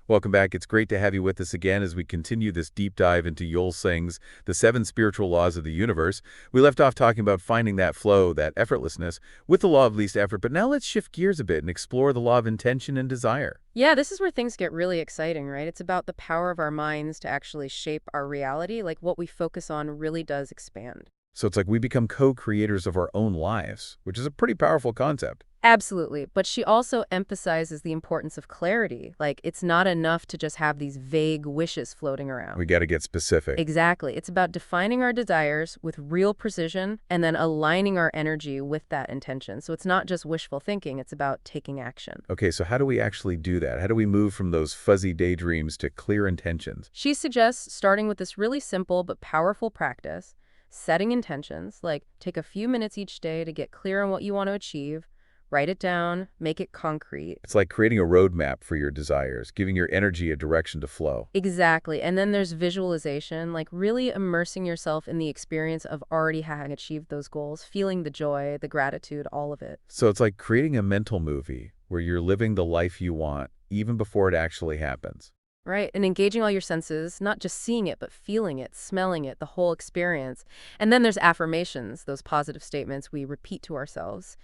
Welcome back. It's great to have you with us again as we continue this deep dive into Yul Sing's The Seven Spiritual Laws of the Universe. We left off talking about finding that flow, that effortlessness, with the law of least effort, but now let's shift gears a bit and explore the law of intention and desire. Yeah, this is where things get really exciting, right? It's about the power of our minds to actually shape our reality. Like what we focus on really does expand. So it's like we become co-creators of our own lives, which is a pretty powerful concept. Absolutely. But she also emphasizes the importance of clarity. Like it's not enough to just have these vague wishes floating around. We got to get specific. Exactly. It's about defining our desires with real precision and then aligning our energy with that intention. So it's not just wishful thinking, it's about taking action. Okay, so how do we actually do that? How do we move from those fuzzy daydreams to clear intentions? She suggests starting with this really simple but powerful practice, setting intentions, like take a few minutes each day to get clear on what you want to achieve, write it down, make it concrete. It's like creating a roadmap for your desires, giving your energy a direction to flow. Exactly. And then there's visualization, like really immersing yourself in the experience of already having achieved those goals, feeling the joy, the gratitude, all of it. So it's like creating a mental movie where you're living the life you want, even before it actually happens. Right. And engaging all your senses, not just seeing it, but feeling it, smelling it, the whole experience. And then there's affirmations, those positive statements we repeat to ourselves,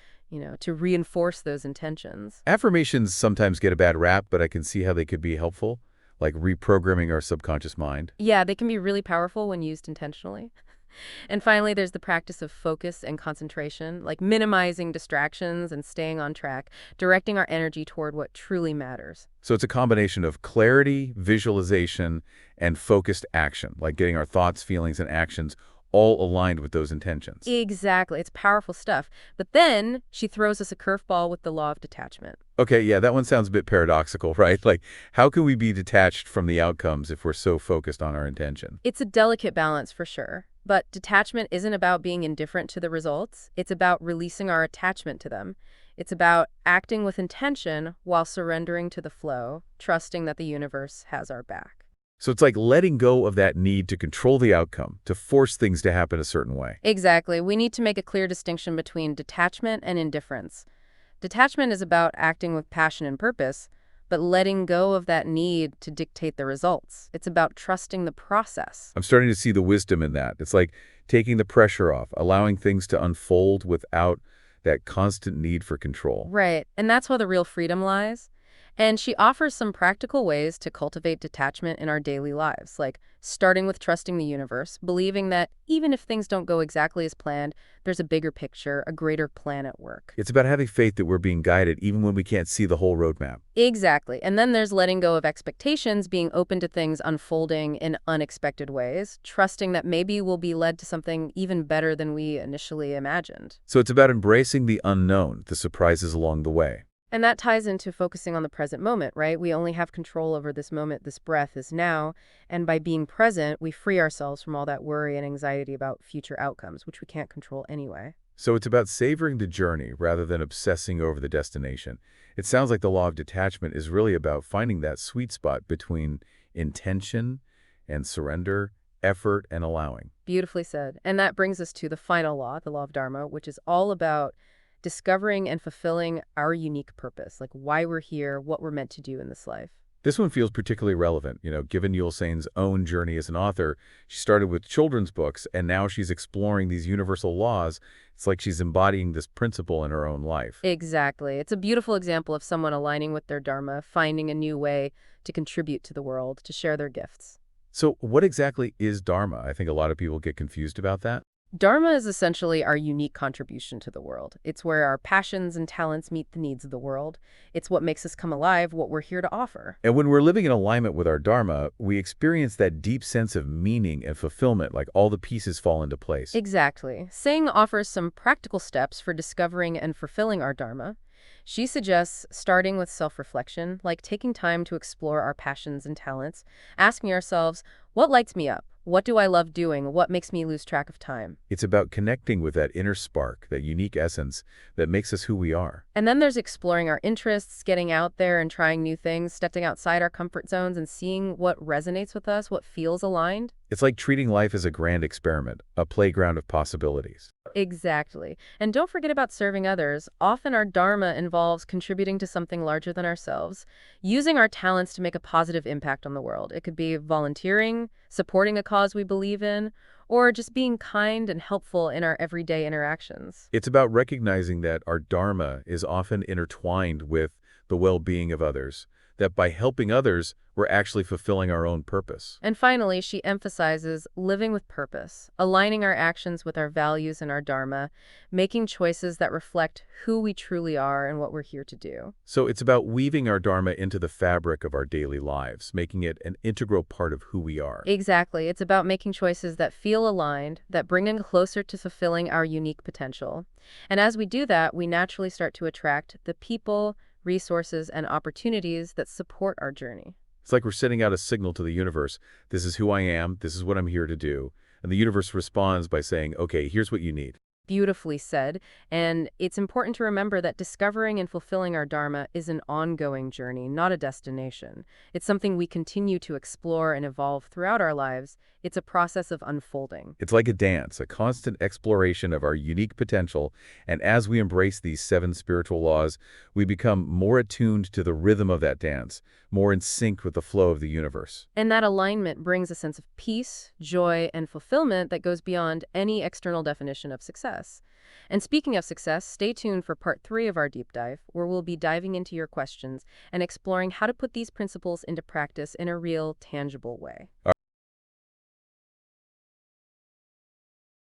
to reinforce those intentions. Affirmations sometimes get a bad rap, but I can see how they could be helpful, like reprogramming our subconscious mind. Yeah, they can be really powerful when used intentionally. And finally, there's the practice of focus and concentration, like minimizing distractions and staying on track, directing our energy toward what truly matters. So it's a combination of clarity, visualization, and focused action, like getting our thoughts, feelings, and actions all aligned with those intentions. Exactly. It's powerful stuff. But then she throws us a curveball with the law of detachment. Okay, yeah, that one sounds a bit paradoxical, right? Like, how can we be detached from the outcomes if we're so focused on our intention? It's a delicate balance for sure. But detachment isn't about being indifferent to the results. It's about releasing our attachment to them. It's about acting with intention while surrendering to the flow, trusting that the universe has our back. So it's like letting go of that need to control the outcome, to force things to happen a certain way. Exactly. We need to make a clear distinction between detachment and indifference. Detachment is about acting with passion and purpose, but letting go of that need to dictate the results. It's about trusting the process. I'm starting to see the wisdom in that. It's like taking the pressure off, allowing things to unfold without that constant need for control. Right. And that's where the real freedom lies. And she offers some practical ways to cultivate detachment in our daily lives, like starting with trusting the universe, believing that even if things don't go exactly as planned, there's a bigger picture, a greater plan at work. It's about having faith that we're being guided even when we can't see the whole roadmap. Exactly. And then there's letting go of expectations, being open to things unfolding in unexpected ways, trusting that maybe we'll be led to something even better than we initially imagined. So it's about embracing the unknown, the surprises along the way. And that ties into focusing on the present moment, right? We only have control over this moment, this breath is now. And by being present, we free ourselves from all that worry and anxiety about future outcomes, which we can't control anyway. So it's about savoring the journey rather than obsessing over the destination. It sounds like the law of detachment is really about finding that sweet spot between intention and surrender, effort and allowing. Beautifully said. And that brings us to the final law, the law of dharma, which is all about discovering and fulfilling our unique purpose, like why we're here, what we're meant to do in this life. This one feels particularly relevant. Given Yul Sein's own journey as an author, she started with children's books, and now she's exploring these universal laws. It's like she's embodying this principle in her own life. Exactly. It's a beautiful example of someone aligning with their dharma, finding a new way to contribute to the world, to share their gifts. So what exactly is dharma? I think a lot of people get confused about that. Dharma is essentially our unique contribution to the world. It's where our passions and talents meet the needs of the world. It's what makes us come alive, what we're here to offer. And when we're living in alignment with our dharma, we experience that deep sense of meaning and fulfillment, like all the pieces fall into place. Exactly. Singh offers some practical steps for discovering and fulfilling our dharma. She suggests starting with self-reflection, like taking time to explore our passions and talents, asking ourselves, What lights me up? What do I love doing? What makes me lose track of time? It's about connecting with that inner spark, that unique essence that makes us who we are. And then there's exploring our interests, getting out there and trying new things, stepping outside our comfort zones and seeing what resonates with us, what feels aligned. It's like treating life as a grand experiment, a playground of possibilities. Exactly. And don't forget about serving others. Often our dharma involves contributing to something larger than ourselves, using our talents to make a positive impact on the world. It could be volunteering, supporting a cause we believe in, or just being kind and helpful in our everyday interactions. It's about recognizing that our dharma is often intertwined with the well-being of others, that by helping others, we're actually fulfilling our own purpose. And finally, she emphasizes living with purpose, aligning our actions with our values and our dharma, making choices that reflect who we truly are and what we're here to do. So it's about weaving our dharma into the fabric of our daily lives, making it an integral part of who we are. Exactly. It's about making choices that feel aligned, that bring us closer to fulfilling our unique potential. And as we do that, we naturally start to attract the people, resources, and opportunities that support our journey. It's like we're sending out a signal to the universe. This is who I am. This is what I'm here to do. And the universe responds by saying, okay, here's what you need. Beautifully said. And it's important to remember that discovering and fulfilling our dharma is an ongoing journey, not a destination. It's something we continue to explore and evolve throughout our lives. It's a process of unfolding. It's like a dance, a constant exploration of our unique potential. And as we embrace these 7 spiritual laws, we become more attuned to the rhythm of that dance, more in sync with the flow of the universe. And that alignment brings a sense of peace, joy, and fulfillment that goes beyond any external definition of success. And speaking of success, stay tuned for part 3 of our deep dive, where we'll be diving into your questions and exploring how to put these principles into practice in a real, tangible way.